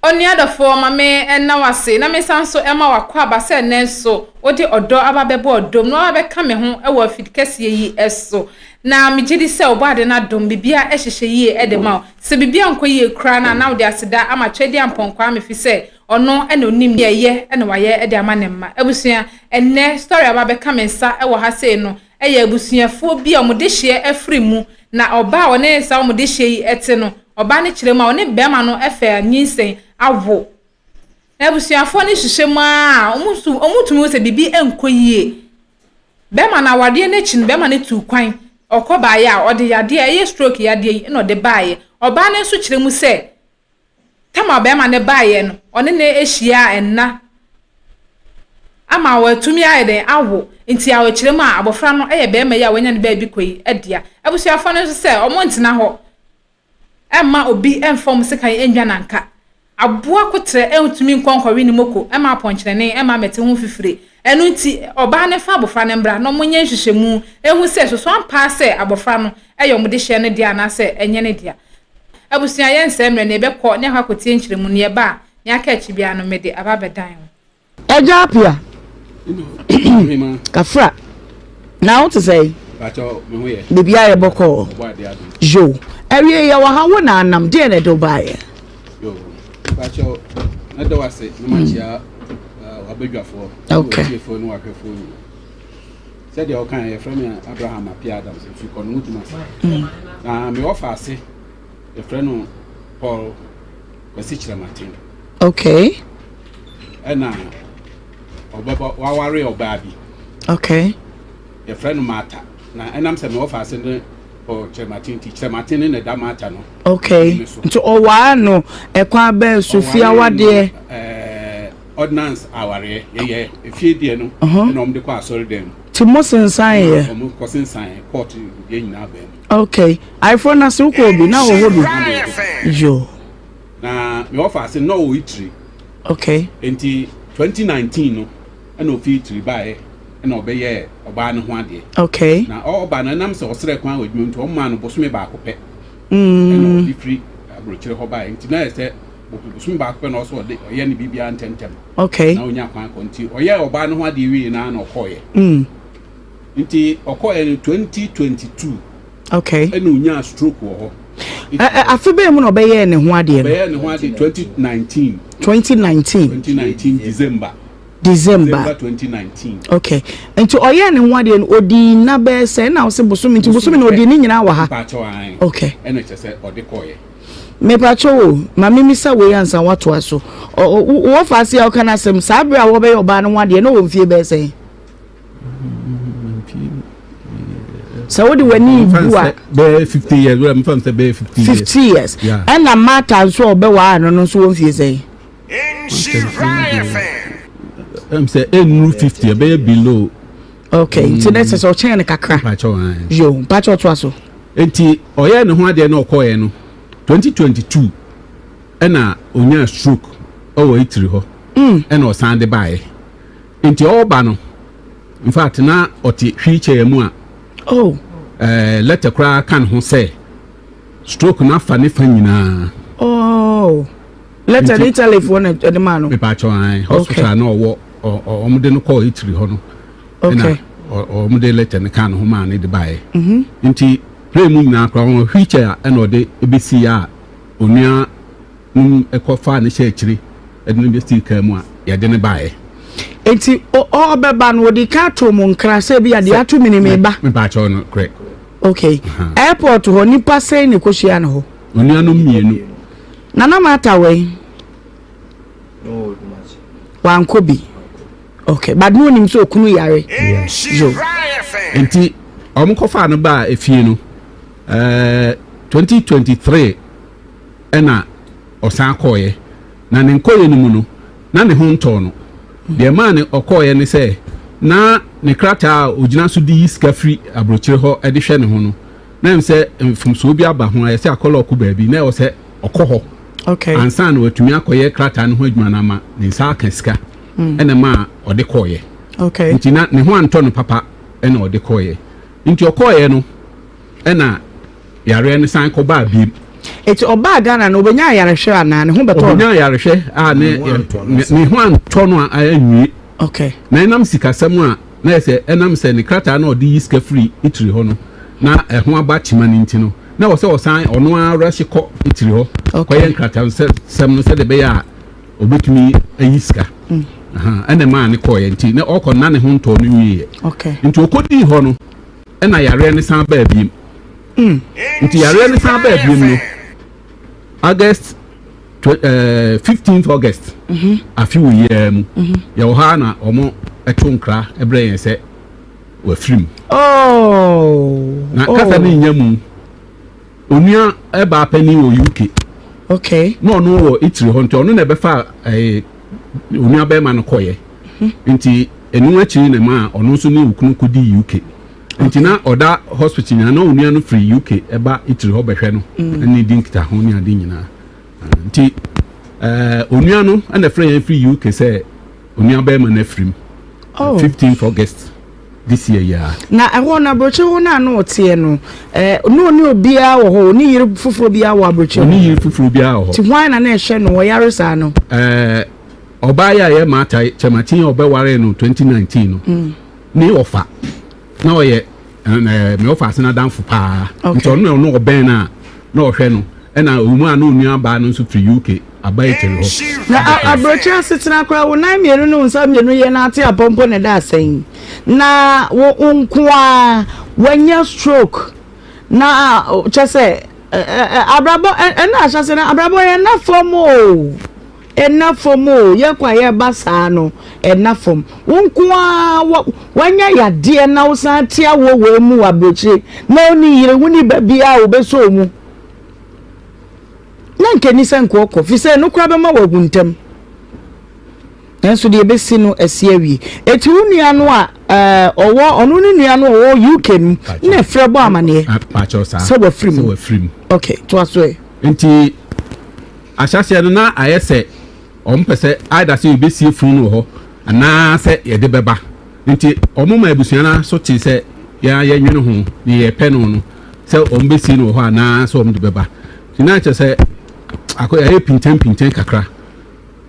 Oni adafo mame na wase na me sanso ema wakwa aba se nenso odi odo ababebo odom no abeka me ho e wo afidikese yi eso na mejidi se obade na dom bibia ehhehye yi e de ma se bibia nkoyi kra na odi aseda ama twedi amponkwa me fi se ono ena onim ye ena waye e de ama ne ma abusua enne story ababeka me nsa e wo ha se no e ya abusuafo bia omode hye afri mu na oba one sa omode hye yi ete no oba ne kire ma one bema no efe anyinsen awo ebusuafo ne hyehyem a omutumi se bibi enkoyie bema na wade ne chi bema ne tu kwan okoba ya ode yade eye stroke yade yi na ode baaye oba ne so kire mu se tama bema ne baaye no one ne ehia enna ama watumi ayede awo nti awo kire mu a abofra no eye bema ya wanya ne baabi koyi edia ebusuafo ne so se omontina ho emma obi enfom se kan enwa nanka aboa kotre entumi nkonkori ni moko ema aponkyerene ema mete ho fifire enu nti oba ne fa abofra ne mbra no monye hyehyemu ehu se so ampa se abofra no eyom de hye ne dia na se enye ne dia abusua ye nsemre ne beko ne hakotie nkyeremu ne ba ne aka achi bia no mede ababedan eja apia kafra na what to say bacho me ho ye bibia ye boko jo ewie ya wa ha wo na anam de ne do bae yo bacho na do wase no machia wabedwafo okay fo no wahwefo ni said you kan ye from Abraham apia Adams fi kono mutuma na me offer ase ye friend Paul kwasi Chiramatin okay ena obaba waware obabi okay ye friend Martha na enam se me offer ase no o Chiramatin ne da Martha no okay nti owa no ekwa ba Sofia wade ordinance aware ye efie no na omde kwa sorry dem ti mosensan ye omo kosensan court ye nyina ba okay iPhone na so ko bi na wo hobi jo na me offer ase no o itri okay enti 2019 no na o fi itri bae na obeye oba ne ho ade okay na oba na nam se osere kwan adwum nti o ma no bosome ba akopɛ na o free abrochire ho bae enti na ese bosome ba akopɛ na so ode oye ne bibia ntentem okay na onya kwan konti oye oba ne ho ade wi na na okoye nti okoye 2022 okay enu nya stroke wo ho afebe mu no obeye ne ho ade no obeye ne ho ade 2019 December 2019 okay nti oye ne ho ade no odi na be se na wo se bosome nti bosome na odi ni nyina wa ha okay enu chese ode koye me pacho ma mimi sa we ansa wato aso wo fa se o kana sem sa bra wo be oba no ade no wo mfie be se so what do we need do be 50 years we am from say be 50 years and na matter so be wa no so wo mfie se say enu 50 be below okay so that's so chain kakra pacho yo pacho to aso enti oye ne ho ade na okoye no 2022 ena onya stroke owo itiri ho ena osande bae enti oba no in fact na oti hwiche mu a letter kra kan ho say stroke na fa ne fa nyina letter ni telephone the man no me pa cho an hospital na owo omde no call itiri ho no okay omde letter ne kan ho ma ne de bae enti play mu nyina kra ho hwiche ena ode ebesi ya onua ekofa ne chechiri edin be still ka mu a ye de ne bae enti obeba no di ka to mu nkra se bi ade atu minime ba me ba cho no correct okay airport ho nipa sei ne kohia no ho onua no mienu nana mata we no much wankobi okay but no nim so okunu yare yo enti omkofa no ba efie no 2023 ena osan koye na ne nkoye no mu no na ne ho nto no de man ne okoye ne se na ne krata ogina so di iska free abrochire ho ede hwe ne ho no na em se mfumso bi aba ho aye se akola oku ba bi na o se okoho okay ansa na watumi akoye krata ne ho adwuma na ma ne nsa aka sika ena ma ode koye okay nti na ne ho anto no papa ena ode koye nti okoye no ena yare ne san ko ba bi Eti oba Ghana no obenya yarehwe ana ne ho beto. Obenya yarehwe ne ho anto no a anwi. Okay. Na enam sikasam a na ese enam se ne krata na odi yiska free itiri ho no. Na ho aba chima ni nti no. Na wo se osan ono a rush ko itiri ho. Koye krata sem no se de be ya obetumi ayiska. Ene ma ne koye nti na okonna ne ho nto no wiye. Okay. Nti okodi ho no na yare ne san ba biem. Nti yare ne san ba biem no August 15th August afi wo yam ya wo ha na omo etonkra ebre se wa frim na kasa ni nyamu onua eba pani wo UK okay no wo itiri ho nti ono na befa onua be ma no koye nti enu achi na ma ono nso ni ukunu kudi UK nti na oda hospital na onua no free UK eba itiri ho behwe no ani dinkita ho ni ade nyina nti onua no na free UK say onua be ma na frim 15th August this year ya na eho na broche ho na no otie no no ni obia wo ho ni yire fufuro bia wo abroche ni yire fufuro bia wo ti hwan na ehwe no wo yare sa no oba ya ye mata chamatin obeware no 2019 no ni ofa na oye me ofa se na danfo pa nto no oben na ohwe no na omu anu nua ba no so free UK abai tele ho na abroche asetina kra wo nan mienu no nsa mienu ye na ate apompo ne da asen na wo nkoa wanya stroke na chese abrabo na achase na abrabo ye na fomo ye kwa ye basa no na fom wo nkoa wanya yade na wo san tia wo mu abroche na oni yire woni ba bia obeso mu na nke ni sanko okọ fi se no kura be ma waguntem enso de ebesi no ase awie eti unua no a owo onu ni nua no owo UK mu na frebo amane pacho sa so wa frim okay to aso enti ashase no na ayese ompese aida se ebesi fun no ho ana se ye de beba enti omuma ebusuana so ti se ya nwene ho ni ye pe no se ombesi no ho ana so omde beba tina che se akoya pinten kakra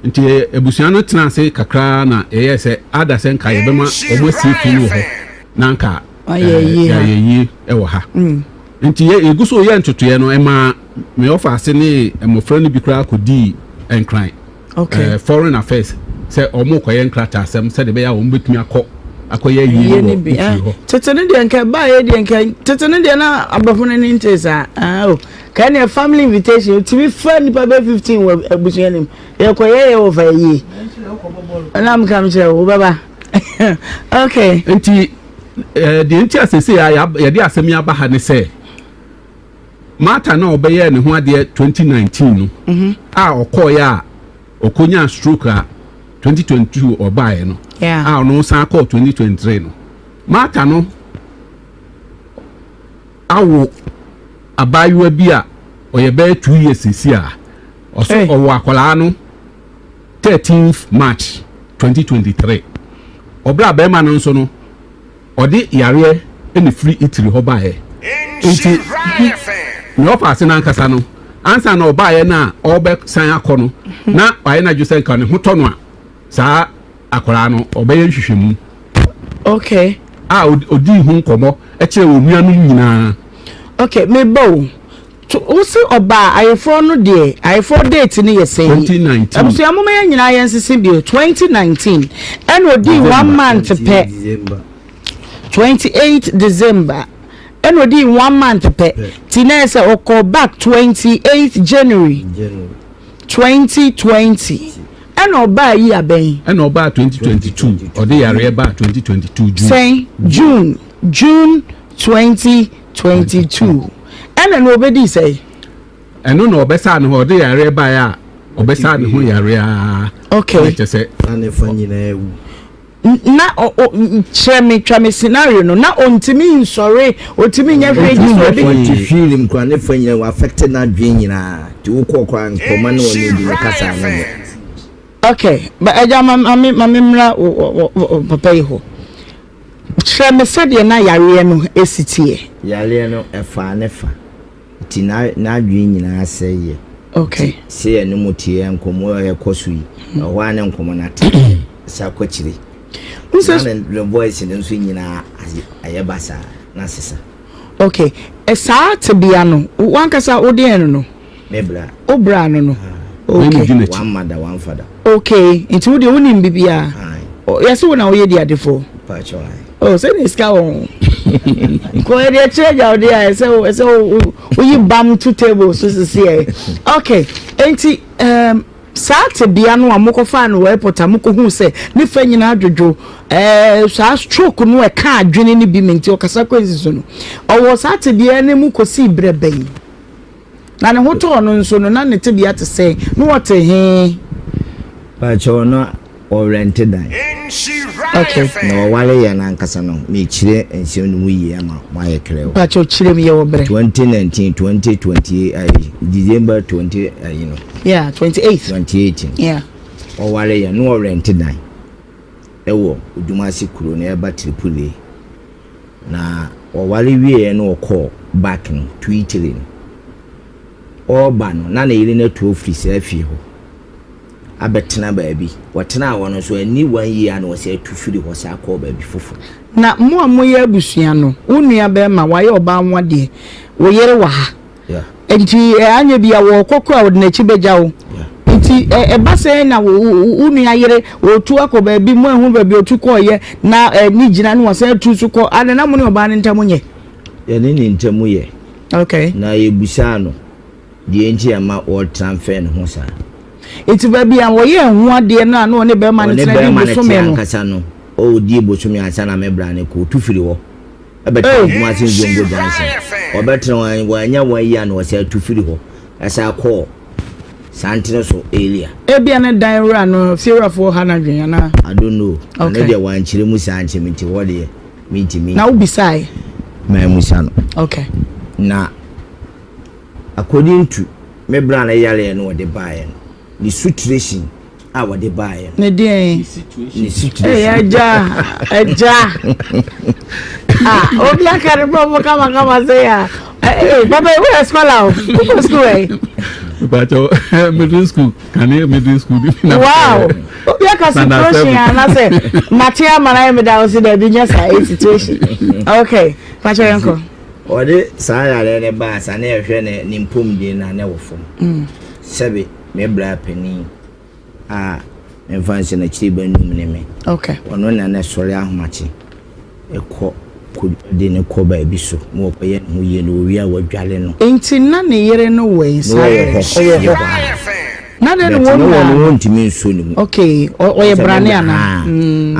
nti ebusuano tena se kakra na se ada se nka ye bema omosi funu ho na nka ayeyi ewo ha nti ye eguso ye ntotoye no ema me offer ase ne emofra no bi kra akodi enkran okay foreign affairs se omo koye nkrata asem se de be ya ombetumi akoye yi ho tetene de nka ba ye de nka tetene de na abafuna ni ntesa can a family invitation to be fun pa 15 we abusuanim ye koye over yi na am kam che o baba okay nti de nti asese ya de asemi aba ha ne se mata na obeye ne ho ade 2019 no okoye a okonya stroke a 2022 obae no no san call 2023 no mata no awo abayua bi a oye be 2 years isi a oso owo akola no 13th March 2023 obra be ma no nso no odi yare eni free itiri ho bae nti no pass na nkasa no ansa na obae na obe san akono na aye na jusen kan ho to no a saa akola no obeye hwehwemu okay odi hu nkomo kire onua no nyina okay me bow to usi oba ayefo no de ayefo date ni yesey 2019 abusu amoma ya nyina yensese bi 2019 and odi 1 month pe 28 December and odi 1 month pe tinese oko back 28 January 2020 and oba yi aben and oba 2022 odi yare ba 2022 June June 2022 and nobody say and no obesa no odi yare ba ya obesa ne ho yare a okay say na fanyi na ewu na cheme scenario no na ontimi sorry otimi nya hweji so feeling kwa ne fanyi na affected na dwen nyina ti wo kokwa nkoma na woni bi kasa na okay but aja mamimra papa iho cheme said na yare no esitie yare no efa nefa nti na adwen nyina asɛe okay say no mutie nkomo ya kosui wa ne nkomo na te sa kwachire the voice in nso nyina ayebasa na sesa okay esa te bia no wankasa odien no mebra obra no okay one mother one father okay nti wo de wonim bibia yes wo na wo ye di adefo pacho say this ka won ko e de cheja o de say we bam two tables so see okay enti saate bia no amokofa no airport amokohu se ne fa nyina adwodwo sa stroke no e ka adwene ne bi menti okasa kwenzizo no owo saate bia ne mu kosi breben na ne hoto no nso no na ne te bia te se no wote he pacho no oriented dan okay no wale ya na nkasa no me chire enhyem no mu yi ama maye kreo pacho chire me ye wo bre 2019 2020 December 20 you know yeah 2018 yeah o wale ya no oriented dan ewo odumasi kuro na eba tripoli na o wale wie no call back no tweetering o ba no na yire na to office afi ho abetena baabi watena wono so ani 1 year na wose atufiri ho sa call baabi fofo na mo amoye abusua no unua be ma waye oba nwade wo yere wa ha yeah enti anya bia wo kokora wo de na chi beja wo enti ba se na unua yere wo tu akọ baabi mo ehun baabi otu ko ye na ni gina no wose atu su ko ana na mo ne oba ne ntamu nye ye ni ntamu ye okay na yebusa no de enti ama wo transfer no ho sa enti baabi an wo ye hu ade na no ne be ma ne tena bi so me no kasa no o di bosomi asa na mebra ne ko tu firi ho abeta duma sin zongo danse obetra wanya wanya na wose tu firi ho asa ko santino so elia bia ne dan ra no fear for hanadwen na I don't know na dia wan chire mu sanche minti wode minti na ubisai my musa no okay na according to mebra na yale no wode bae the situation wode bae ne dia situation eja obi akare bobo kama say ya baba we scholar o school but middle school middle school wow obi akase promotion na say matia mara me da o si da bi nya sa situation okay pacho yanko ode sa ya ne ba sa na ehwe ne nimpom di na ne wofom sebe me bra pani enfanse na chiri banum ne me okay ono na ne sori ahomachi ekọ de ne ko ba bi so mo oye no ye no wi a wadwale no enti na ne yere no we sa na de no won ntimi nso ni okay oye brane ana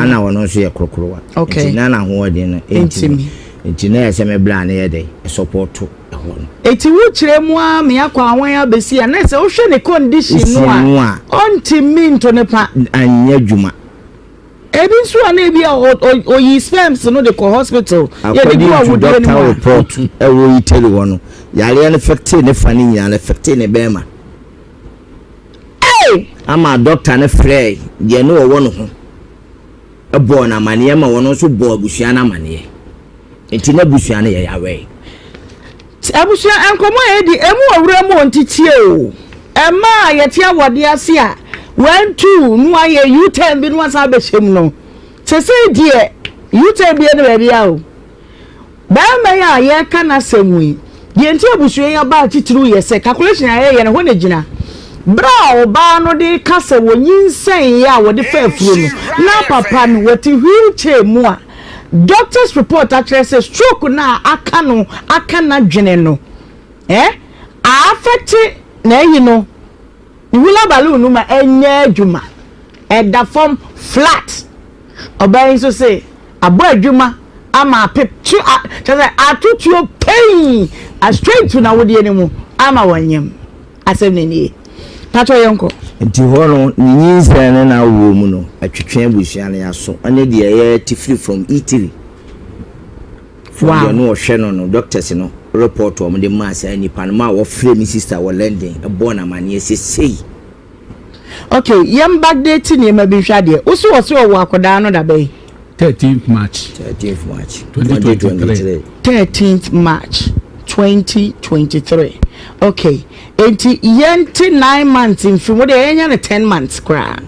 ana wono so ye krokrowa enti na na ho de no enti na ye se me brane ye de support eti wo kire mu a me akwa awon ya besi a na se wo hwe ne condition no a ontimi nto ne pa anya dwuma ebi nso a na bi o yi sperms no de ko hospital ye de go wo do ni report e wo yi tele wono yare ne factory ne fani nya ne factory ne bema ama doctor ne frey ye no wo no ho e bo na mane ma wono so bo abusua na mane enti na busua na ye yawe abusua enkomo ye di emu awura mu ontitie o ema yete awode ase a 1 2 nu aye U10 bi nu asa be hjem no sese die U10 bi na bia dia o ba ma ya ye kana semui die nti abusua ya ba titiru ye se calculation aye ye ne ho ne gina bra o ba no de kasa wonyinsen ya wo de fa afuro no na papa no wati wheelchair mu a doctor's report actually says stroke na akana dwene no affect na yi no ni wula balloon no ma enya adwuma da form flat obai so say abo adwuma ama pep just atutuo pain a straight to na wodi enimu ama wanyem asem ne nie pato yonko nti hono nyinsa na wo mu no atwetwe abusua na yaso ane de ye tifri from Italy wow no hwe no doctors no report o de ma say ni pan ma wo free mi sister wo London e born amane sei okay yam backdate ni ma bi hwade wo so wo akoda no da bai 13th March 2023 13th March 2023. Okay. Enti yenti 9 months in film de enya na 10 months kra.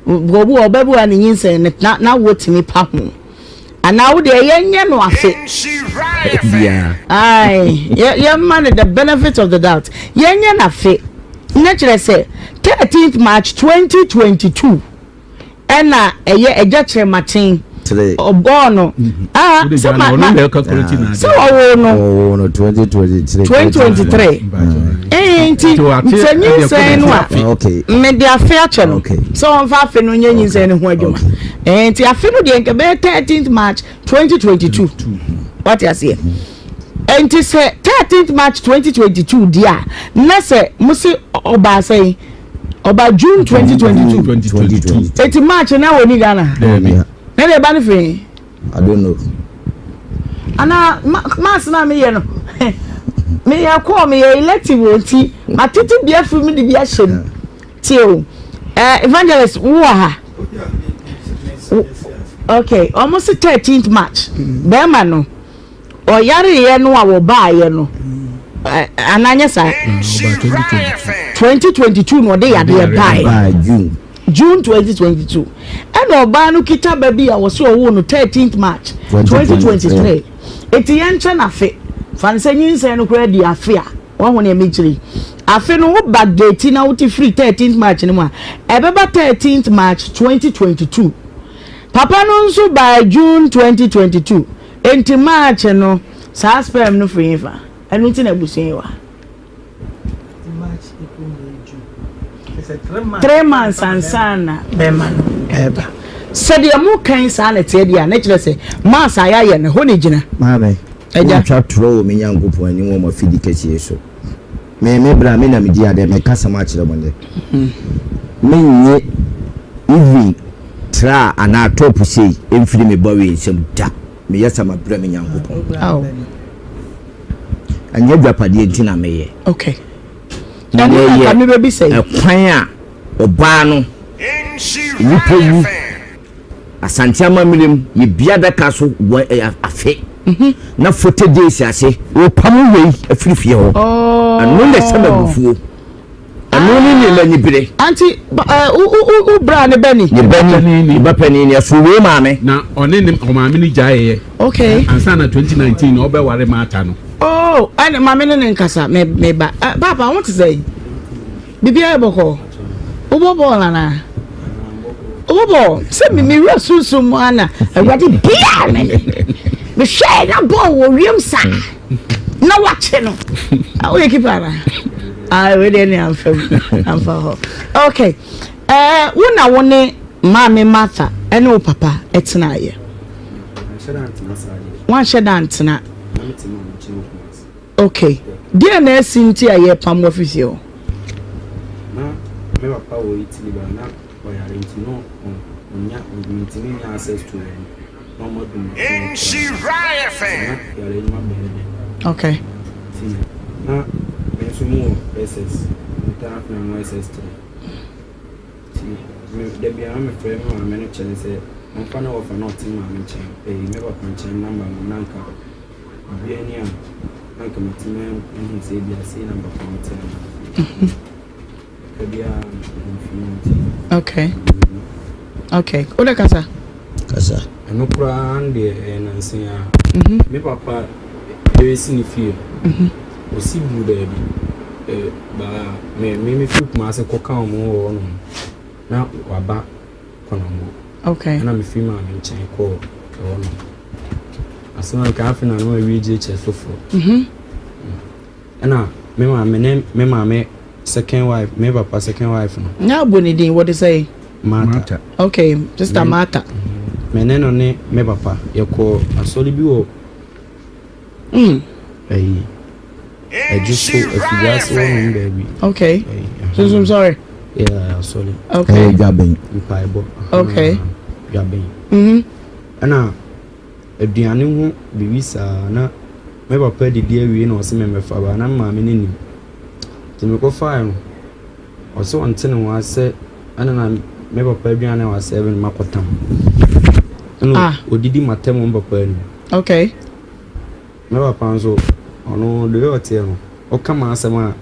Gobu obebu ani nyinse na wotimi pa ho. Ana wo de yenya no afe. Yeah. Aye. Yeah man the benefit of the doubt. Yenya na afe. Naturally say 13th March 2022. Ena eye eja chere matin. Obono. So no 2023. Nti say no afi. Okay. Me dia afi ache no. So on fa afi no nyenyi say no ho adwuma. Nti afi no de nke be 13th March 2022. What you say? Nti say 13th March 2022 dia. Na say musi oba say oba June 2022. 8 March na woni Ghana. Na dey ban free. I don't know. Ana mass na me ye no. Me ya call me elective oti. Matiti bia free me de bia hyem. Tio. Evangelist wo ha. Okay, almost 13th March. Be ma no. O yare ye no a wo ba ye no. Ananya sa 2022 no dey yade by June 2022. And oba no kita baby a wo so wo no 13th March 2023. Eti yenche na fe. Fan se nyinse no kura di afe a. Wo ho na emechiri. Afe no wo backdate na wo ti free 13th March ni mu a. Ebeba 13th March 2022. Papa no nso by June 2022. Enti March no sa sperm no free fa. Enu ti na busun wa. March, April, May, June. It's a 3 months and sana bema no eba. Said mu kan sa na tie dia na kire se mass aya ne ho ne gina. Mame. Eja twa tro me nyankopo ani wo ma fidi kachie so. Me bra me na me dia de me kasa ma kire bonde. Me nye even tra ana top sei emfiri me bawe nsem da. Me yesa ma bra me nyankopo. Oh. Anya dwapade ntina me ye. Okay. Na me be say kwan a oba no nipa asante amamilem ye bia beka so afe na 40 days ase o pam wei afirifie ho anu na sama bufuo anu ni la nyibire anti u bra ne bani ni bapani ni aso we maame na one ne maame ni jaye. Okay. Ansa na 2019 no be ware mata no. Oh, and maame ne nkasa me ba papa I want to say bibia eboko obobo na obobo se me wi sunsun ana awade bia me hwe na bo wo wiem sa na wache no awo ekipara we dey ni amfa ho. Okay, wona wone maame Martha ene o papa etena ye wan shedant na. Okay, dia na esinti aye pam office o me papa wo itili ba na o yare ntino onya ntini nya access to no more do Oyerepa FM yare ma be. Okay. Na me so mo SS ntana na mo SS3 me de bia me frame ma me no chele se on fa na ofa not ma me chen me papa chen number mo nanka bia ni am nanka me time ni se bia se number for me chen. Okay. Okay. Oda kasa. Kasa. Eno kura ande na nsia. Me papa e sini fie. Osi bu da bi. Ba me fi kuma se koka omo wo no. Na waba kono mo. Okay. Na me fi ma me nchen ko wo no. Asana ka afina no wi je che sofo. Ana me ma me second wife, me papa second wife no. Na bonidin what they say? Mata. Okay, just a Mata. Me no ne me papa ye ko asoli bi wo. Just if you baby. Okay. So I'm sorry. Yeah, sorry. Okay. Okay. Jabbing. Ana aduane ho biwisa na me papa didi awie na o se me fa ba na ma me ni timi ko fa no o se on tene wa se ana na me papa aduane wa 7 makotam no odidi matem mo papa ni. Okay. Me papa nso ono do yo tie no o kama asema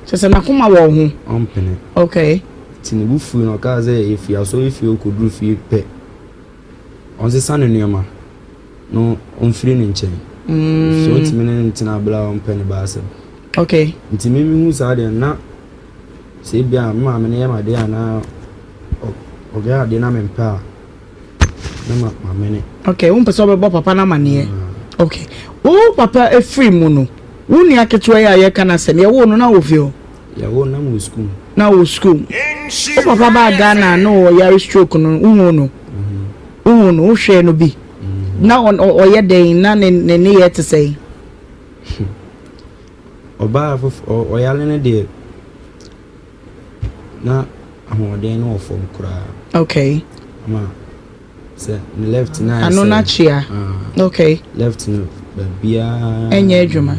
sese na kuma wo ho ompene okay tini bufu no ka say if you so if you could do fi pe on se sane nuama no on free ni nchen so timi ne ntina bla ompene ba asem okay ntimi mi hu sa de na se bia ma me ne ya de ana oga de na me mpa na ma me ne okay pese obebo papa na mane okay o papa e free mu no wuni aketewa ya ye kana se ne wo no na wo fio ya wo na mu school na wo school o papa ba Ghana no ya stroke no unwo no wo hwe no bi na o ye den na ne ye te sei oba o ya le ne de na ahode no ofom kura okay ma se left na ano na chia okay left no bia enye adwuma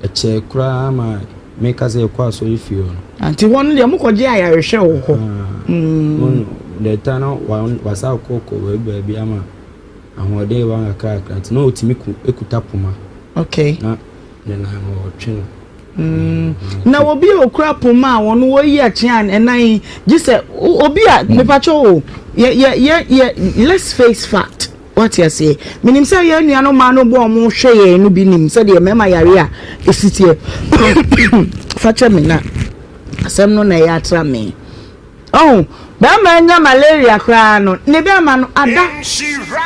eche kura ma make us kwa so if you anti won le mukọje ayarehwe wo ho the tano was out koko we baby ama ahode wa aka akrat no otimi ekuta poma okay na na mo twin na obi okura poma won wo yi achi an enan gise obi a mepacho ye let's face fact what you say minim say ye nua no ma no bo mo hwe ye no bi nim say de mema yare a esitie facha me na asem no na ya tra me oh ba ma nya malaria kra no ne be ma no ada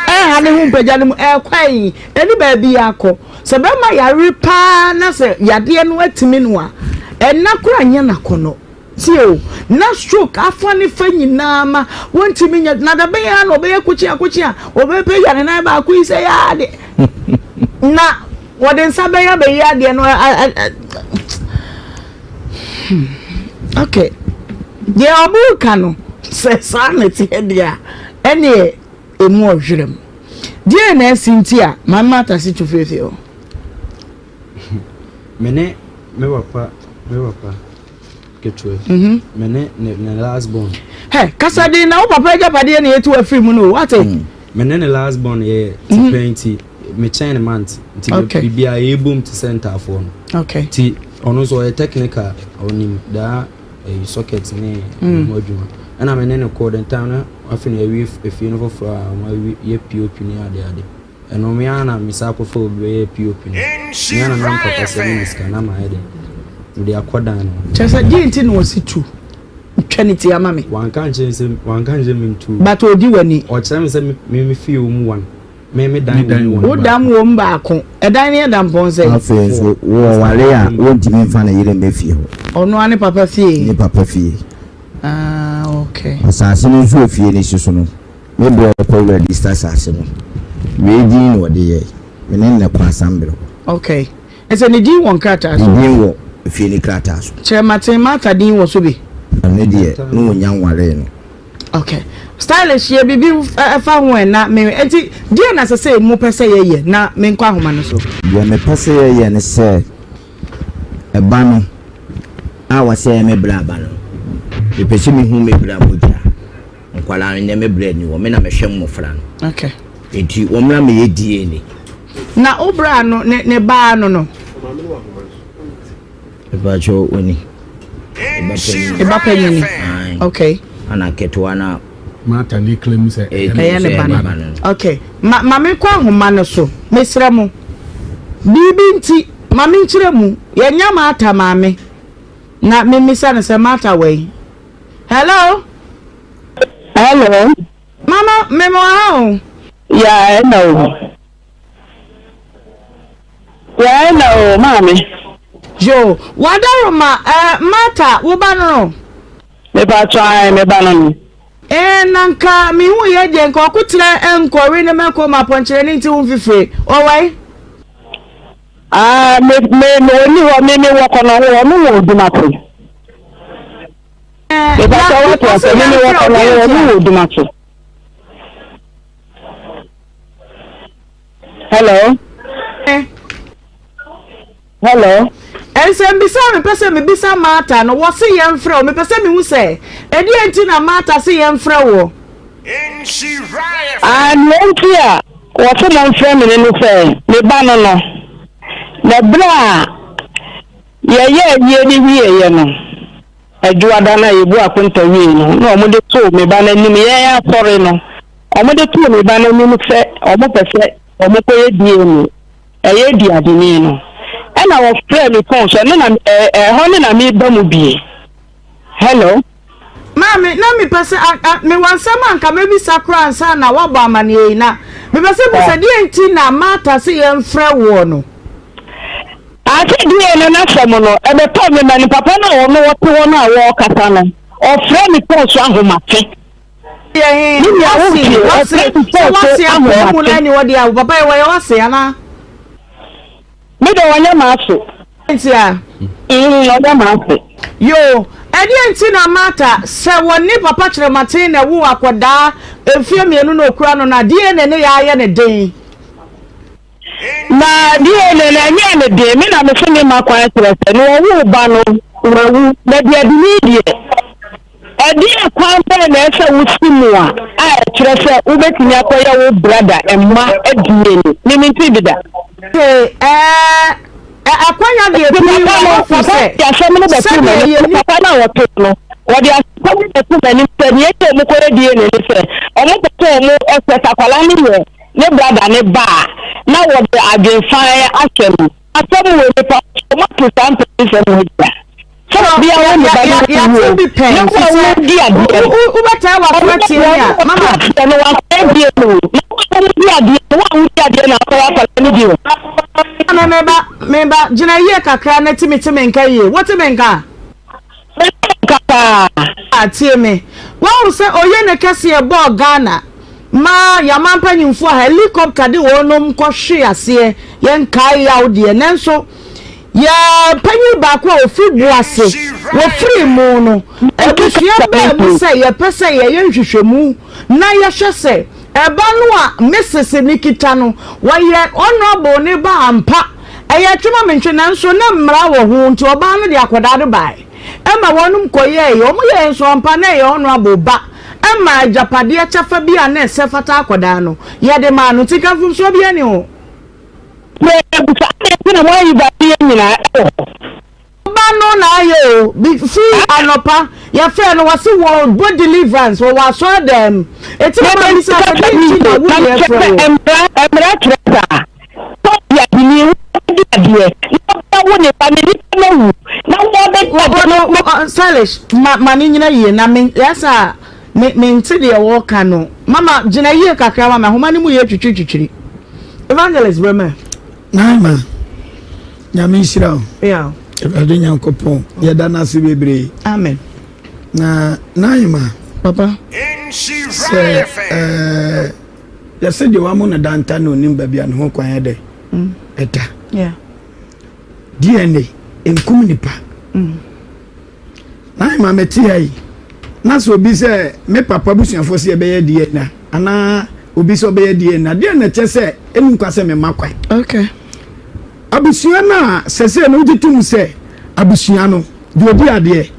ha ne hu mpaja ne mu kwan eni ba bi akọ se be ma yare pa na se yade no atimi no a enna kra nya na kono tio na stroke afani fanyina ma wontimi nya na da be ya no be kuchi a obepe ya ne na ba ku ise ya de na woden sabe ya be ya de no okay ye obu kanu se sanity dia ene emu ohwerem dia na sintia mama ta si tufefe o me papa ketwe mene ne last born hey kasadi na o papa japade na yetu afiri mu no what mene ne last born ye 20 me chain month ti bibia ebum ti center for no okay ti ono so e technical onim da socket ne module ana mene ne code time na afini e fi no for ma ye pop ni ade eno me ana misapo for be pop ni ana na papa se ni scan na ede de akoda no chesa jinti no situ trinity amame wan kan je min tu but odi wani o chere se me fi o mu wan me dan wo dam wo mba ko edan ne dam ponse afenso wo wale a wo ntimi mfa na yire me fie ho ono ane papa fie ni papa fie okay asase no zo fie ni susu no me bro ko register asase no we di no de ye me ne na kwa sambro okay ese ni di won krata so di wo fie ni krata so chemate mata din wo so bi ane de no nya nware no okay stylish ye bibi fa ho na me enti dia na sese mu pese ye na me nkwa homa no so dia me pese ye ne se eba no a wase me bra ba no e pese mi hu me bra boja nkwala ne me bra ni wo me na me hwem mo fra no okay enti wo mra me ye die ni na obra no ne ba no eba cho oni eba penny okay ana ketwa na mata ni claim say ne bana okay ma me kwa homa no so mesra mu bibi nti ma me nkire mu ye nya mata ma me na me misa na se mata we hello mama me mo ha ya no mami jo wadaro ma mata wo ba no me ba try me ba no nanka mi hu ye de nko kutre enkori ne meko ma ponchire ni nti hu fifre owai me ni wo me wo kono wo no wo dumato me ba try wo to me ni wo kono wo no wo dumato hello ensem bisa me pese me bisa mata no wo se ye mfra me pese me hu se edi enti na mata se ye mfra wo no kia wo se mo mfra me no se me ba no na bra ye ni wiye no adwada na yebu akonta wiye no na omode to me ba na nim ye ya sori no omode to me ba na nim se omopese omokoye die no eye di adini no na wo frɛ me phone so na ho na me ba mu bie. Hello Mami, na mi pese me wansama anka me bi sakra ansa na waba amane na. Me pese pese die nti na mata se ye mfrɛ wo no. Ati die no na somo no e be to me na ni papa na wo no wo te wo na wo kasa no. O frɛ me phone so ahomate. Ye ni ya wasi ahomate mu na ni wo dia papa e wo ye wasi ana. Me do wanya maso. Nti a. Oda maso. Yo, edi nti na mata se woni papa kire mate na wo akoda efie mienu na okura no na die ne ya aye ne den. Na die ne na nya ne den me na me se me makwa kire se no wo ba no wo na dia di ni die. Edi akwa be na se wo simu a kire se wo betimi akoya wo brother emma edie ni mi nti bida. Akwanya de ebi wa for say ya se me be tu me papa na wo to no wo de aso me tu me ni se ni e mo ko die ne ni se o mo to mo e se takwala ni ye ne brother ne ba na wo de agenfan asem asem wo ni pa mo to san pe se mo ja so bi a wo ni ba ya to be pen u beta wa kwati ya mama no wa e die no na ko wa pa ni di o Meba jina ye kakra na timi nka ye what menka kaka atie me wo se oye ne kase e bo Ghana ma ya mampa nyimfo helicopter de wonom kwohwe ase ye nkai ya ode nenso ya panyi ba kwa ofi buase wo free mu no ebusua ba mu se ye pese ye nhwehwemu na ye hwese eba no a Mrs. Nikita no waye honorable ne ba ampa eye twema mentwe nanso na mmra wo ho nti oba no de akoda de bai ema wonum koye omo ye nso ampa na ye honorable ba ema japade achafa bia na esefata akoda no ye de ma no tika fum so bia ni ho na mo yi ba bia nyina ba no na ayo bi free anopa ya fe no wase wo body deliverance wo waso dem eti ma bi sa be ti na wo ye fro emra tresa to ya bi ni adie na wo ne pa ni na wu na wo be no stylish ma ni nyina ye na me yasa me nti de wo ka no mama gina ye kakra mama homa ni mu ye twitwitwitwiri evangelist brema na ma nyame shira yeah Ade nyankopon yeda na se bebre amen na naima papa ya se de wa mo na danta no nimba bia no ho kwan yede eta yeah DNA enkum nipa naima meti ai na so obi se me papa busuafo se be ye DNA ana obi so be ye DNA DNA che se enu kwa se me makwa okay abusua na sese no ditum se abusua no de obi ade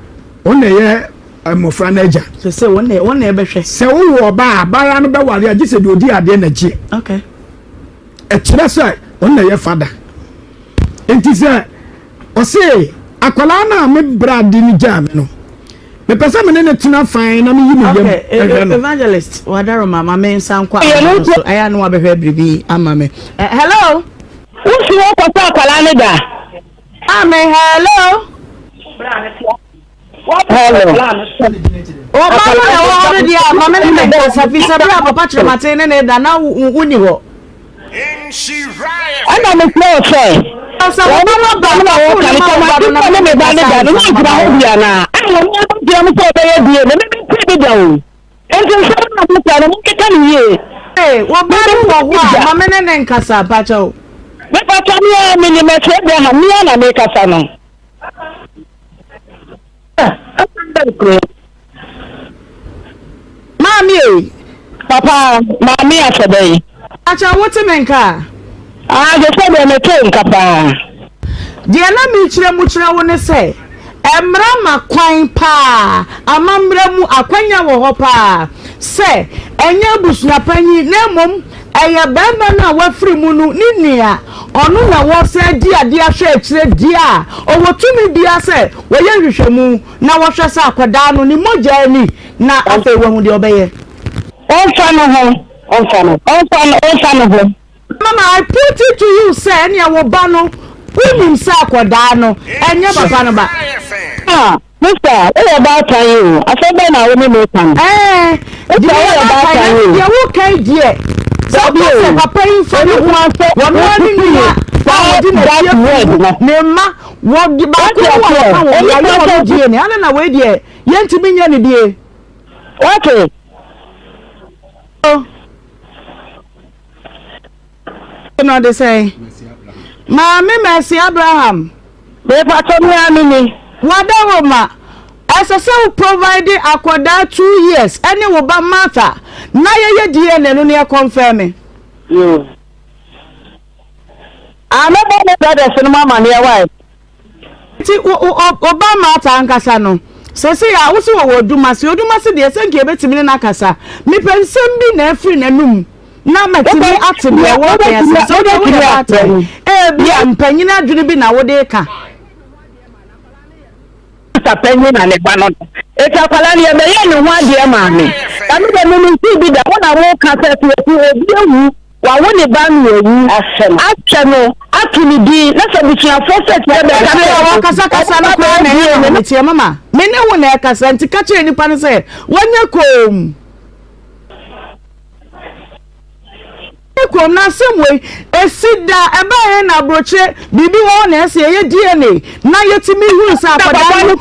on na ye amofra na aja sese won na e behwe se wo ba bara no be ware agi se de odi ade na ji okay e kire se on na ye fada enti se o se akwala na me brad ni jam no me pesa me ne tuna fine na me yi me yam evangelist wadaro mama me nsan kwa so aya no abehwe bribi ama me hello Usi wo kwata akwala ne da. Amen, hello. Hello. O mama na wo de dia mama ne da safi sabra papa chere mate ne da na wuni wo. Ana me play say. Asa wo mama ba na wo ka na me ba ne da no jira ho bia na. Ana mo dia mo so be ye die me me be da o. Enti so na mo ta no mo keka ni ye. Eh, wo ba no wo mama ne nkasa pa cho. Me papa mi ni me se be ha mi na me kasa no. Mami papa mami asebe. Acha wote menka. Je se be me te nkapa. Die na mi kire mu kire wo ne se emra makwan pa amamra mu akwanya wo ho pa se enya busua panyi na mom eye bema na wafiri mu no ni nia onu na wo se di ade ahwe akire di a owotumi bia se wo ye hwehwemu na wo hwe se akoda no ni mogya ani na afa wo hu de obeye onfa no ho mama I put it to you say any wo ba no unim se akoda no enye baba no ba Mister, what about you? I said that I will make time. What about you? You okay, dear? So, papa, you for the one for one morning. Nema, what the back of the I don't know where, dear. Yet to be any dear. Okay. Oh, you know, they say, Mammy, Mercy Abraham. They told me. Wadaroma as a self provided akwada 2 years any wo ba matter na ye DNA no ne confirm ameba brothers no mama ne wife ti oba matter ankasa no sese ya wo se wo odumase de senke betimi na akasa me pensem bi na afiri nanum na matimi atebe wo pese so de bia mpanyina adwene bi na wo de ka penny na le banon kwala ni ebe ye ni ho ade ma me anu de no nti bi da wona wo ka se tu obi ewu wa wo ni ba mi ewu aseno atuni bi na so bi tia force ti ebe ka me wo kasa no ko na ye me tie mama me ne wo na kasa nti ka kire nipa ne se wanya kom na semwe esida eba ye na broche bibi wo na ese ye DNA na yetimi hu sa akoda no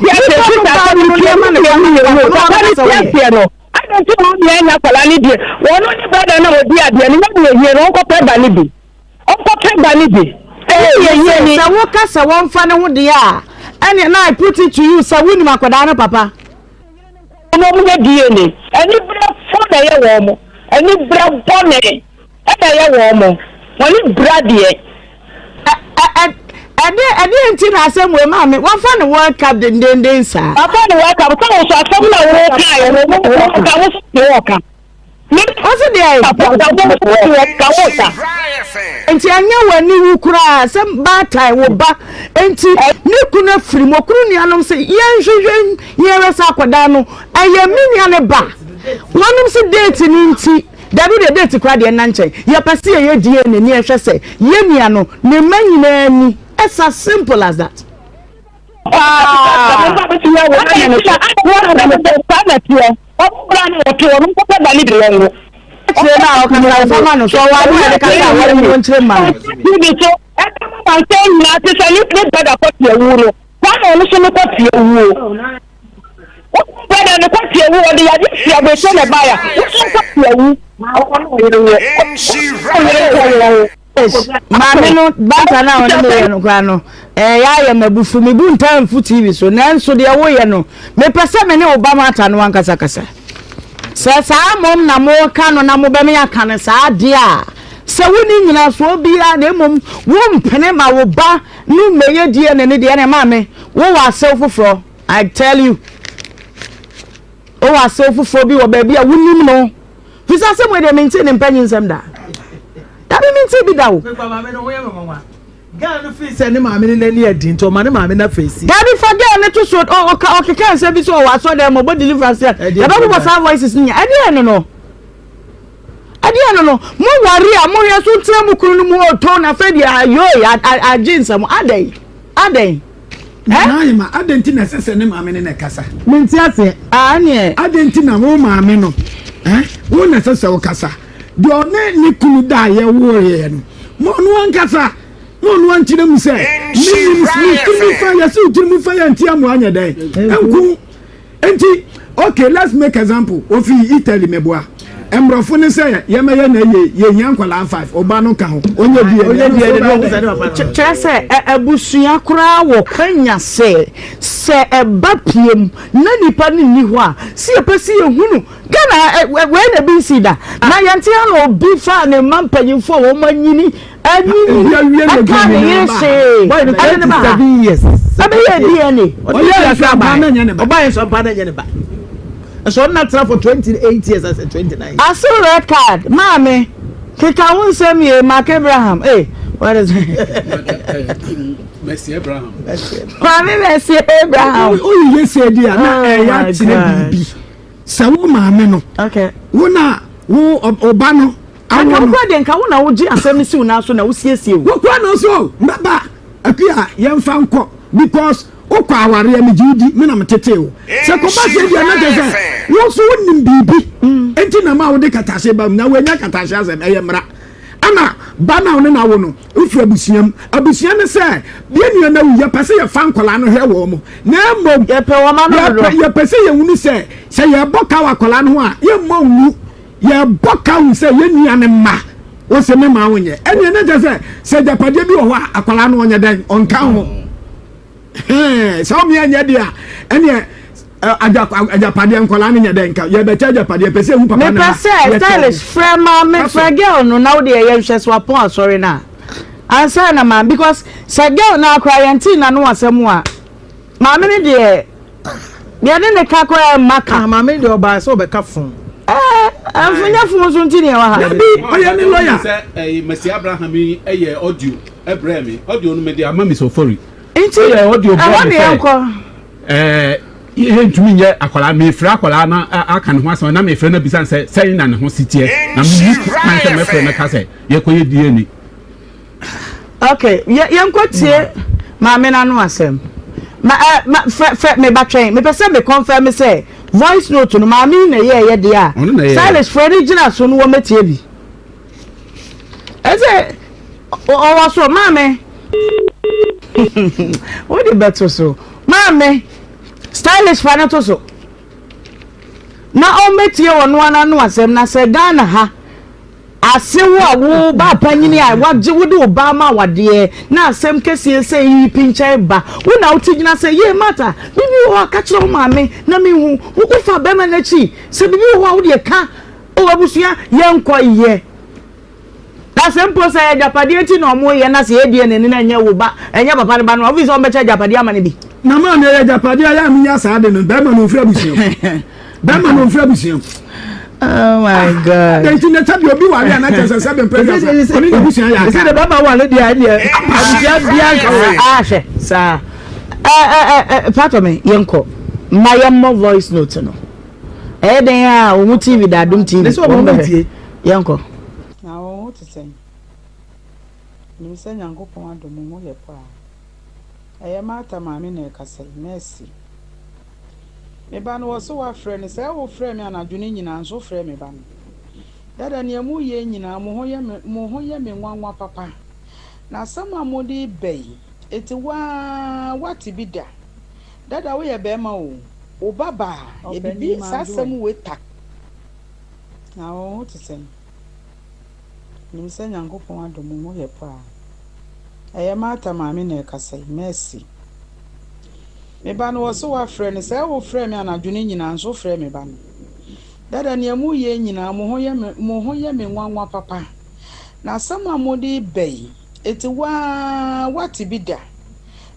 no I don't know me na kwala ni die wono ni brother na odi ade ni mo ye no ko pe ba ni bi ye ni sa wo kasa won fa ne ho de a ene na I put it to you sa woni makoda no papa no mo ye DNA eni bra fo na ye wo mo eni bra bone ya wo mo woni bradie ade nti na asem we ma me wa fa ne World Cup den sa papa ne World Cup so so asem na wo ka ye wo ka wo so ka me oso de ka wo ta nti anya wani wu kura asem ba tai wo ba nti ne kuna firi mo kuru ni anom se ye hwehwen ye resa akoda no aye minia ne ba wonom se date ni nti David the date kwa de na nchen ye pese ye DNA ni ehwe se ye nia no ne manyina ni it's as simple as that Mami no bata na wona me no kwa no ya mabufu me bu ntan fu TV so nanso de wo ye no me pese me ne Obama ata no wankasa kasa sa mom na mo ka no na mo be me aka ne sa de a se woni nyina so obia na mom wo mpene ma wo ba nu meye die ne de ne ma me wo wa self foforo I tell you o wa self foforo bi wo ba bia wonim no fisa se mo de maintain empanyin sam da Tabi minti bi dawo. Girl no face any mama ni nani edin to mama mama na face. Gabi for girl ne to so o kan say bi so wa so dem mo deliverance. Ya ba mo sa voices ni. Ade no no. Mo wari a mo ye so tia mu kunu mu o to na fe dia yo a jinsa mo adai. Na ma adenti na sese ne mama ni na kasa. Minti ase. Ne. Adenti na mo mama no. Wo na sese wo kasa. De one ni kunu da ye wo ye no. Mo no ankasa. Mo no antire mu se. Ni kunu fa ya se utire mu fa ya ntia mo anya dai. Enku. Enti okay, let's make example. Ofi Italy meboa. Emrofo ne say ye ma ye na ye nyankwala 5 oba no ka ho. Onye bi Chese abusua kura wo kwanya se eba piem na nipa ni ho a se epesi ehunu Gana we na bi sida na yanti an obi fa ne mampanyimfo wo manyini anyini aka ne yese boy no 27 years sabe ye DNA oba ye so pa na nyane ba so not try for 28 years as a 29 aso red card mame kika won say me Mark Abraham What is it? Messi Abraham. Messi Abraham. Oh, yes, idea. Na ya tire bibi. Sawo maame no. Okay. Wo na wo obano. Awo kwa de nka wo na wo gi asem si wo na so na wo siesie wo. Wo kwa no so. Mbaba. Akua yemfa nko because okwa aware ya mejidi me na metete wo. Se ko ba se dia na je se. Wo so wonim bibi. Enti na ma wo de katase ba na wo nya katase asem eyemra. Ana bana one na wo no ufu abusiam ne se bia nua na wo ya pese ye fa nkola no hwe wo mo na mo ye pe wo ma no ye pese ye wunu se ye boka wa kola no ho a ye mo wu ye boka wu se ye nua ne ma wo se me ma wo nye ene na je se japade bi wo ho akola no onye den onka ho so mi anya dia ene ajapade nkola ne nyeden ka ye be cha ajapade pese hu papa na me pese stylish frema me fragile no now dey ye hwe so upon sorry na answer na man because sagel na akwayanti na no asem a ma me ne de ne ka kwa maka ma me de oba so be ka fun amfunya fun so ntini wa ha oye ni lawyer say Messi Abraham ye audio ebremi audio no me de ama mi so fori nti audio bro ihe ntumi nye akwala me fra akwala na aka ne ho asem na me fra na bisan say na ne ho sitie na me kan se me fra na ka say ye koye die ni okay ye nkotie ma me na no asem ma me ba twen me pese me confirm say voice note no ma me na ye de a stylish friend gina so no wo metie bi eze o wa so ma me what the better so ma me stylish fan to so na o metie wono ana no asem na se Ghana ha asewo awo ba panyini a waje wode oba ma wade na asem kese se yi pinche ba wo na utigina se ye mata bibi wo ka kire wo maame na me hu wo fa be ma na chi se bibi wo wo de ka o abusua ye nko ye na sempo se japade ti na omo ye na se ye die ne na nya wo ba enya papa ne ba no obviously on be cha japade ama ne bi na ma ne japade ya mi nya sa de no be ma no fira busiam be ma no fira busiam. Oh my God. The internet have you be worried and I just said them president. Only the busiam ya. Say the baba wa le dia dia. She sir. Part of me yenko. My mo voice note no. Den a o mu TV da dum TV. This one mo tie. Yenko. Na o to say. Ni se nyankopon adom mo ye pa. Mata maame na ekasa Messi. Me ba no so wa frɛ ne sɛ wo frɛ me anadwene nyina nso frɛ me ba no. Dada ne mu ye nyina mo ho ye me nwanwa papa. Na sama mo di bɛyi eti wati bi da. Dada wo ye bɛ ma o baba e bibi sasam we tak. Na o to sɛ. Ni se nyankopon adom mo ye pa. Mata maame na ekasa Messi. Me ba no so wa frɛ ne sɛ wo frɛ me anadwene nyina nso frɛ me ba no. Dada ne mu ye nyina mo ho ye me nwanwa papa. Na sama mo di bɛyi eti wati bi da.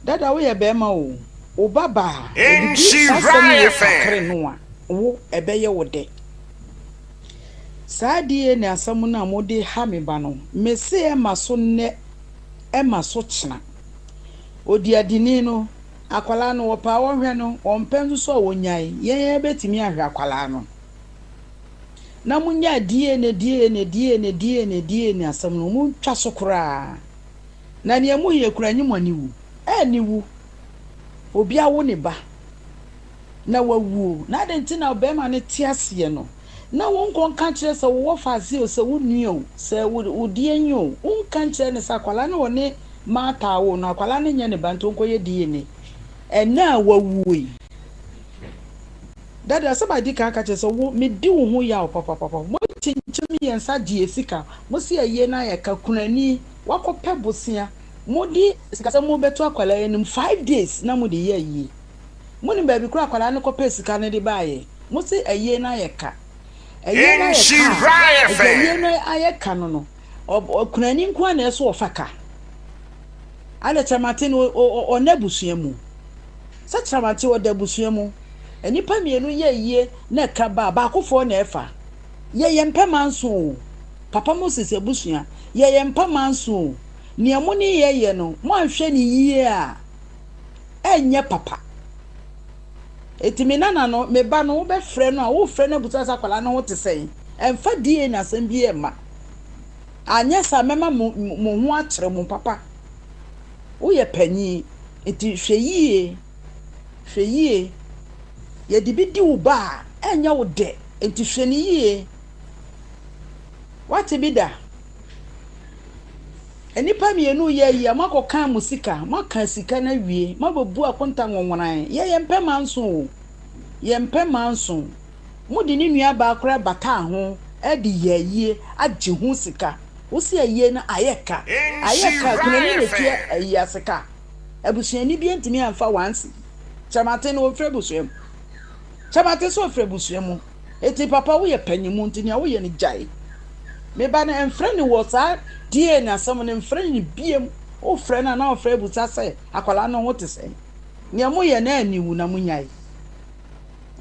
Dada wo ye bɛ ma o baba e bibi sasam no a wo ɛbɛyɛ wo de. Saadie ne asam na mo di ha me ba no. Me se maso ne maso kyena. Odi adini no akwala no wopa wo hwe no ompenzu so wonyai ye betimi ahwe akwala no na munya die ne asam no mu twa so kura na ne mu ye kura nyimo aniwu aniwu obi awo ne ba na wawu na denti na obema ne tiase no na won kon kan kire se wo faase o se wo nuo se wo die nyo won kan kire ne sakwala no ne mata wo no akwala ne nya ne banto nkoye die ne ena wawui dada somebody kan ka kire se wo me di wo ho ya papa mo tinchimi yensa die sika mo se aye na ya ka kunani wakope bosia mo di sika se mo beto akwala enim 5 days na mo de ye yi mo ni ba bi kura akwala ne kope sika ne de baaye mo se aye na ya ka aye na ayeka no kunani nko na eso ofaka ale chamate no o nabusua mu sa chamate o da busua mu enipa mienu ye yie na ka ba akofo na efa ye yempa manso papa Moses abusua ye yempa manso nea mo ne ye no mo anhwe ne yie a enye papa etimi nana no me ba no wo be frɛ no a wo frɛ na buta sakwala no wo te sɛn emfa die na asɛm bi e ma anya sa mema mo ho akyere mo papa wo ye panyi eti hwɛ yie ye di bi di wo ba enya wo de enti hwɛ ne yie wate bi da enipa mienu ye yi amakoka musika maka sika na wie mabobu akonta nwonworan ye mpɛ manso ye mpɛ manso mudi ni nua ba akora bata ho e di ye yie agye ho sika wo se ye na ayeka kunani ne tie ayi asika abusuani bi ntimi amfa wansi chamate no ofre busuam chamate so ofre busuam eti papa wo ye panyimu ntini wo ye ni jai me ba na enfre ni wo sa die na asem ne enfre ni biem o frɛ na ofre busa sɛ akwala no ho te sɛ ne mo ye na aniwu na munyai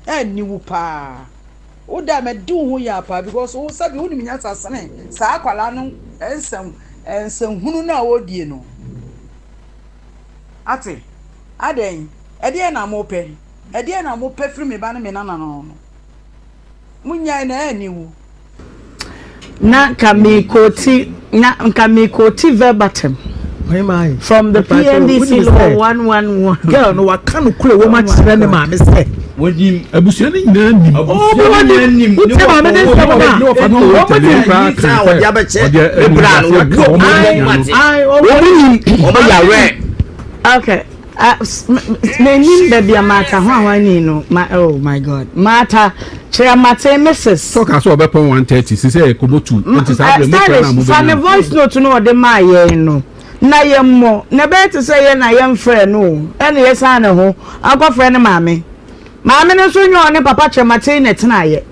aniwu pa o da me di ho ya pa because o sabi wo ni nya sasene sa akwala no ensem hunu na wo die no ate aden ede na mo pɛ firi me ba na me nana no munyai na aniwu na kamikoti verbatim from the PNDC law 111 girl no wakano kule wo ma kyerɛ ne ma me sɛ wodim abusua ne nyina nim wote ma me ne sɛ ma okay menim baby amata ho awani no oh my god mata chere mata Mrs. talk as obepon 130 say komotu nti say mo na mo be voice note no ode ma ye no na ye mo na be to say ye na ye mfre no ene ye san ne ho akofre ne maame ne so nyo ne papa chere mata ne tena ye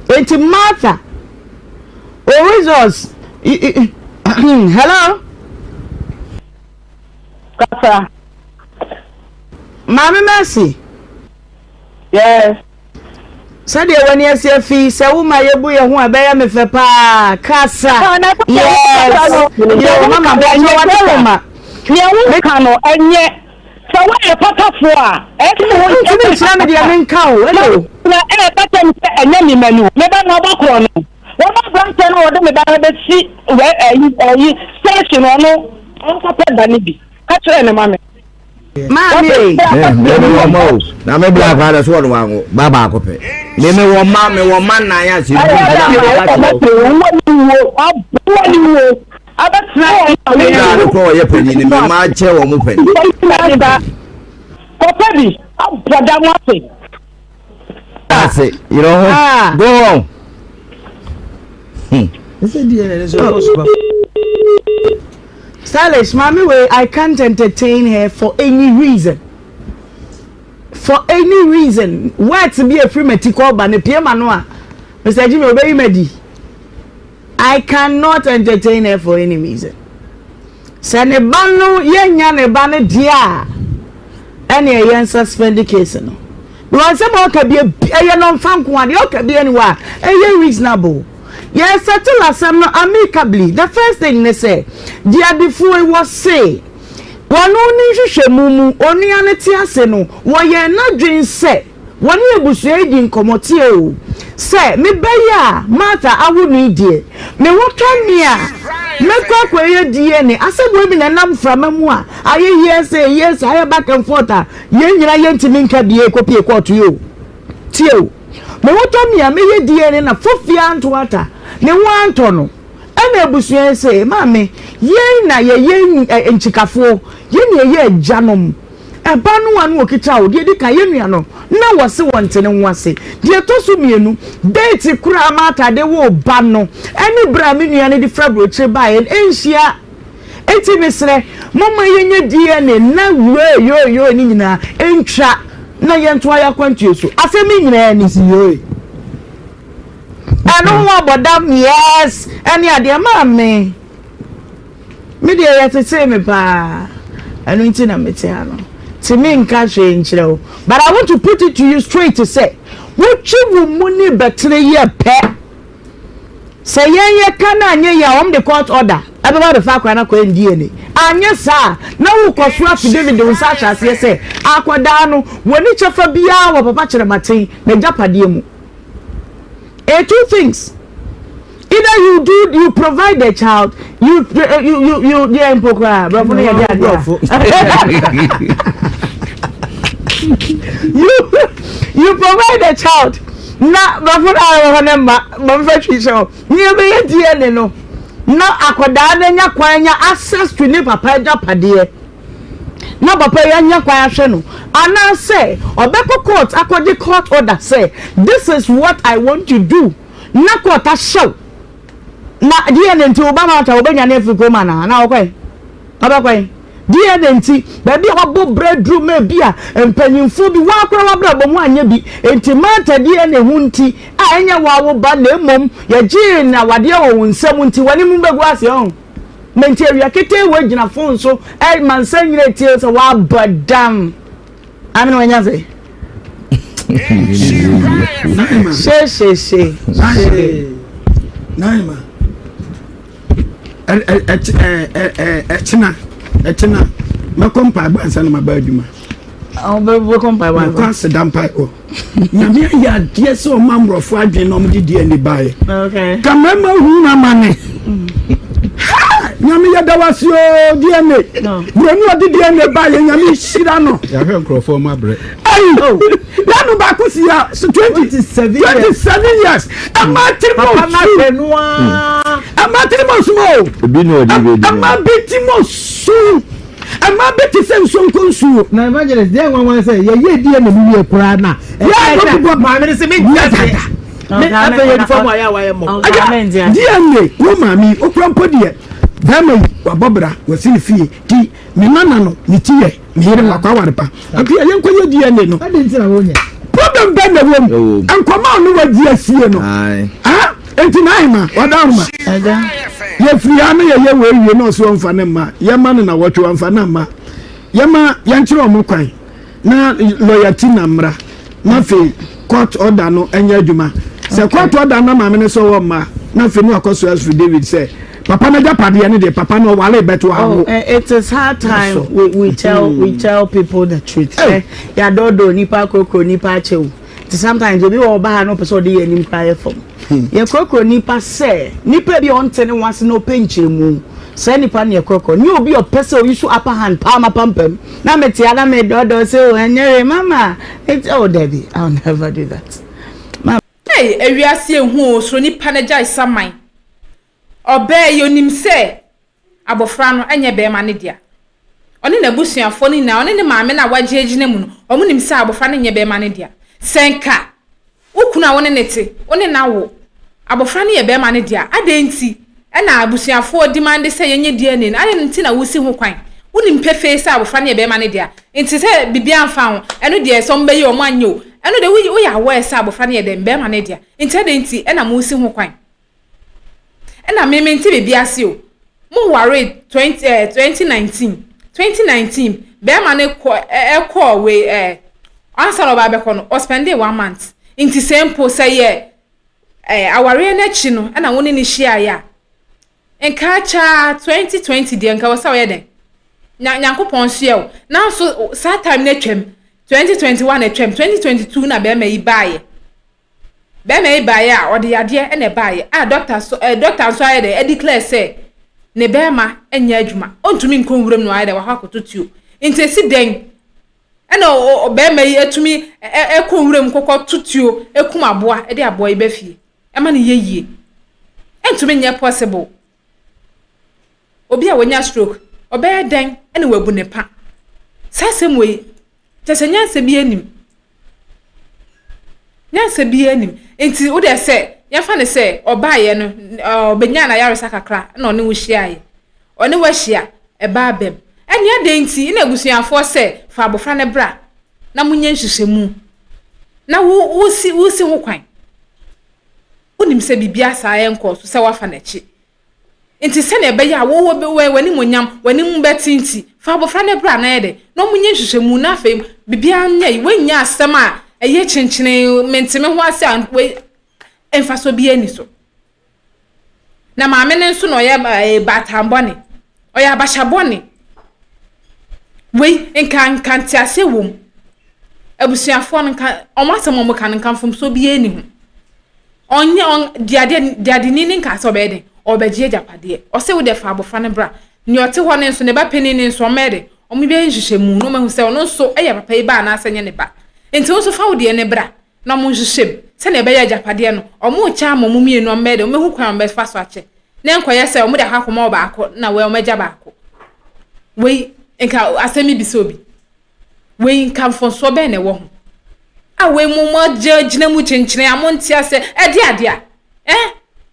enti mata o results hello Kasa. Mama Mercy. Yes. Sadi wani asiafi sa uma yebu ye ho abeya me fe pa kasa. Yes. Yo mama be no wa ma. Ye wo kan no enye. Sa wa e patafo a. E ti wo ti ni me dia men kan o. Hello. Na e patam se enye mi manu. Me ba na obakro no. Wo ba branch no wo de me ba be si we station no. On ka pe da ni bi. Kachire ne mame mami me wo ma o na me bla fa so wo wango baba akope me wo ma na ya si aba ko ye pani ni me ma che wo mu pani ko pedi aboda mo afi that's it you know go on Stylish, mommy, I can't entertain her for any reason. For any reason. Where to be a premedical ban a piamanoa. Mr. Jimmy, obey me. I cannot entertain her for any reason. Send a bano, yan a banner, dear. Any a suspended case. No. Because someone can be a non funk one, you can be anywhere. A reasonable. Yes, settle as I'm not amicably. The first thing they say, dear before it was say, one only mumu, only anetiase no, why you're not doing say, one year was reading comotio. Say, me beya, Martha, I would need it. Me what can me? Me cock where your DNA. I said, women and I'm from a moi. I hear say, yes, I am back and forth. Yen to minka be a copy to you. Tio. Me what me a me DNA na fofia ntwata ne wanto no ena abusua say mame yen na ye enchikafo yen ye ajanom eba no anu okita wo de ka ye nua no na wose wonte ne nwase de to so mienu date kura mata de wo ba no eni bra me nua ne de frabro che ba ye enhia enti mesre mama yenye DNA na yo ni nyina entwa na yento aya kwantu so afemi nyina ni si yo I don't want about them, yes. Any idea, mommy? Me dear, to say me pa. I don't think I'm Metiano. To me, in country, but I want to put it to you straight to say, what you will money better year pet. say ye kana anye ya the court order ababa be fa kwa na kwa DNA anye sa na wo koso affidavit de research as ye say akwada no woni chefa bia wo papa kire maten na japade mu two things. Either you provide the child, you empokra, you provide the child. Na no. Na akwada na nya kwanya access to ne papa japade. Na papa ya nya kwanya hwe no. Ana say obeko court akodi court order say this is what I want to do. Na court show. Na DNA nti Obama ta obenya na Africa ma na okwai abakwai DNA nti baby obo bedroom e bia empanyimfo bi wa akora wa bra bomu anya bi enti mata DNA hu nti a enya wa wo ba na emom ya ji na wade wo nsam nti wani mu begu ase ho menti awia kete we gina phone so e man sanyire tie so wa badam amina wanya ze Naima etina makompa bansa na mabaduma be kompa ba kwa sedam pai o nyame ya die so mamrofo adwen no mde die ni bae okay kamema hu na mane nyame ya dawasio die ne bronu odi die ne bae nyame shira no ya hwe nkrofo mabre ayo lanu ba kusi ya 27 years amatimo smo ebi no odi be amatimo su amabeti senso konsu na evangelist dey wan say ye die na bi e kura na ya go ma me se me jase me abe uniform aya wa mo die wo mami okrampo die dama wabobra wasi fie ti me nana no ni tie me yere wakwa warepa afi ye nkoye die no ade ntira wo nya problem ben na wo ankoma no wadi asie no enti naima wadaruma ye free ame ye we no so mfa ne ma ye ma na wotwe mfa na ma ye ma ye nkyere omo kwan na loyalty na mra na fe court order no enya adwuma se court order na ma me ne so wo ma na fe no akoso as for David say papa na japade ne de papa no wale beto ha it is hard time we tell people the truth ya dodo nipa koko nipa chewu sometimes obi wo ba no person dey anim prayer from ye koko nipa say nipa bi on tene wase no penche mu say nipa ne koko ni obi o person o use upper hand palm pampam na meti ala me dodo say o enyere mama it's Debbie I'll never do that mama hey ewiase ehu so nipa na jai saman obe yonim say abofra no enye be ma ne dia oni na busuafo ni na oni ne maame na wagyeegine mu no omunim say abofra ne nye be ma ne dia senka ukuna woni nete woni nawo abofra ne ye be ma ne dia adenti na abusuafo demand say yenye DNA na ade nti na wusi ho kwan woni mpefe say abofra ne ye be ma ne dia nti say bibia mfa ho eno de so mbe ye o manyo eno de wo ya wo say abofra ne ye de be ma ne dia nti adenti na mo wusi ho kwan na meme nti bibia se o mo ware 2019 be ma ne ko we answer no ba be ko no o spend 1 month inti sempo say aware na chi no na woni ni hia ya enka cha 2020 de enka wasa we den nyankopon hia o na so sa time na twem 2021 na twem 2022 na be ma yi baaye a odi yade na baaye doctor so aye de declare say ne be ma enya adwuma ontumi nkonwuram no aye de wa hakototuo inti si den ena obema yi atumi ekonwuram kokko tutuo ekum aboa de aboa yi bafie ema ne yeyie entumi nye possible obi a wonya stroke obaya den ena wabu ne pa sasem we tesenya se bi anim nyanse bi anim enti wo de se yafa ne se obaye no obenya na yaresa kakra na one wo hia one wo hia eba abem eni adenti ina egusuafo se fa abofra ne bra na munye nhwehwemu na wo si ho kwan unim se bibia sa yenko so se wafa na chi enti se na ebe ya wo wani monyam wani mbetinti fa abofra ne bra na yede na munye nhwehwemu na afem bibia nya wanya asem a eye chenchene mentime ho ase we emfaso bi ani so na maame ne nso no ye batambone oya abashabone we nka ntiase wom abusuafo no kan omasem mo kan nkamfom so bi eni ho onye diade ni nka so be den obegye japade o se wo de fa abofa ne bra ni ote ho ne nso ne ba peni ne nso mede omi be nhihye mu no mahu se ono nso eye papa yi ba na asenye ne ba enti nso fa wo de ne bra na mo nhihye se ne be ya japade no omo cha mo mienu mede o mehu kwan be fa so ache ne nkoye se omo de ha koma ba akọ na we omeja ba akọ we nka asemi bi so bi we nka mfonso be ne wo ho a we mu mo gina mu chenchene amonti ase ade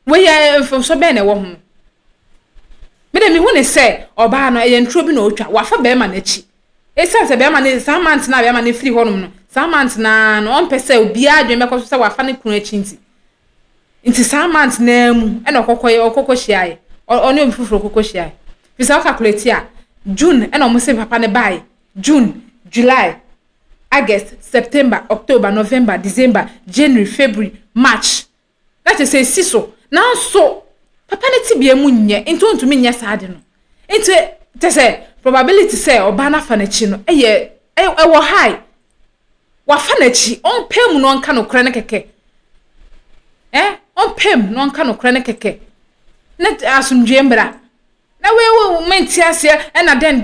we ya mfonso be ne wo ho me de mi hu ne se oba no ye ntro bi na otwa wafa be ma na chi esanse be ma ne samant na be ma ne free honum no samant na no on pese obi adwe mekọ so se wafa ne kunu achi nti samant na mu e na okokọ hia oni obi fufuro okokọ hia bisa calculate a June and almost papa ne buy June, July, August, September, October, November, December, January, February, March. That is say so. Now so papa ne tibie mu nye into ntumi nya saade no. Into te say probability say oba na fa na chi no e wo high. Wa fa na chi on pem no nka no kra ne keke. On pem no nka no kra ne keke. Net asumdwe mbra. Na we menti ase e na den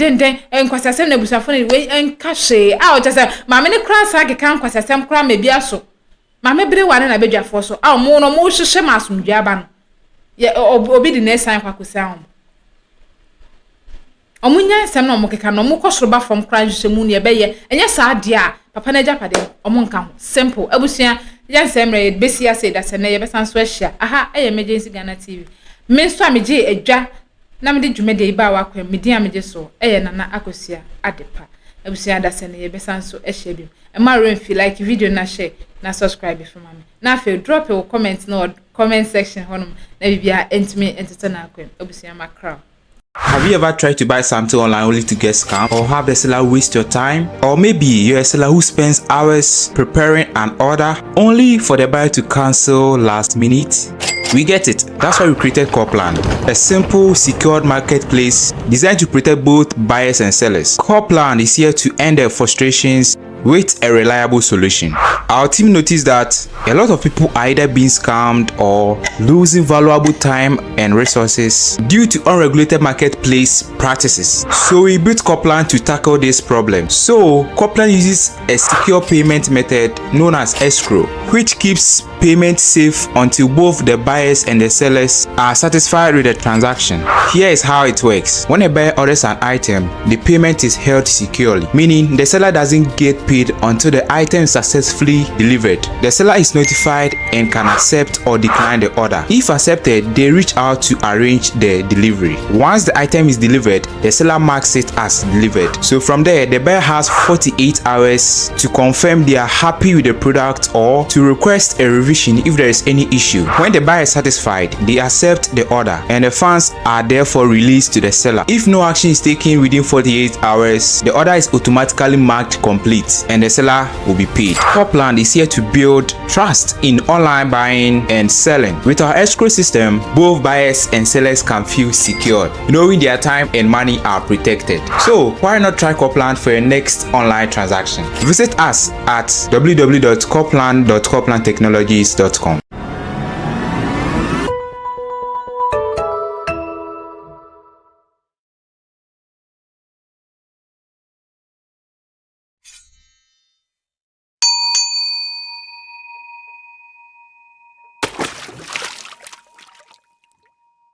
enkwasasem na busafo ne we enka hwe a o chese maame ne kra sa ke kan kwasasem kra ma bia so maame bere wane na bedwafo so a mo no mo hwehwe masumdua ba no ye obi di na esan kwakosa ho omunya sem na mo keka no mo kosoro ba fom kra hwehwe mu ne be ye enye sa ade a papa na japade omo nka ho simple abusua ya semre besi ase da se na ye besan so ahia aha emergency Ghana TV me so ameje adwa na me de dwumede iba wa kwa me dia meje so nana akosia adepa abusia da se ne ye besan so ehia bi e ma remfi like video na share na subscribe for mama na fe drop your comment no comment section honum na bibia entime entertain akwa abusia makra. Have you ever tried to buy something online only to get scammed, or have the seller waste your time? Or maybe you're a seller who spends hours preparing an order only for the buyer to cancel last minute? We get it. That's why we created Copland, a simple, secured marketplace designed to protect both buyers and sellers. Copland is here to end their frustrations with a reliable solution. Our team noticed that a lot of people are either being scammed or losing valuable time and resources due to unregulated marketplace practices. So we built Copland to tackle this problem. So Copland uses a secure payment method known as escrow, which keeps payment safe until both the buyers and the sellers are satisfied with the transaction. Here is how it works. When a buyer orders an item, the payment is held securely, meaning the seller doesn't get paid until the item is successfully delivered. The seller is notified and can accept or decline the order. If accepted, they reach out to arrange the delivery. Once the item is delivered, the seller marks it as delivered. So from there, the buyer has 48 hours to confirm they are happy with the product or to request a revision if there is any issue. When the buyer is satisfied, they accept the order and the funds are therefore released to the seller. If no action is taken within 48 hours, the order is automatically marked complete and the seller will be paid. Copland is here to build trust in online buying and selling. With our escrow system, both buyers and sellers can feel secured, knowing their time and money are protected. So why not try Copland for your next online transaction? Visit us at www.copland.coplandtechnologies.com.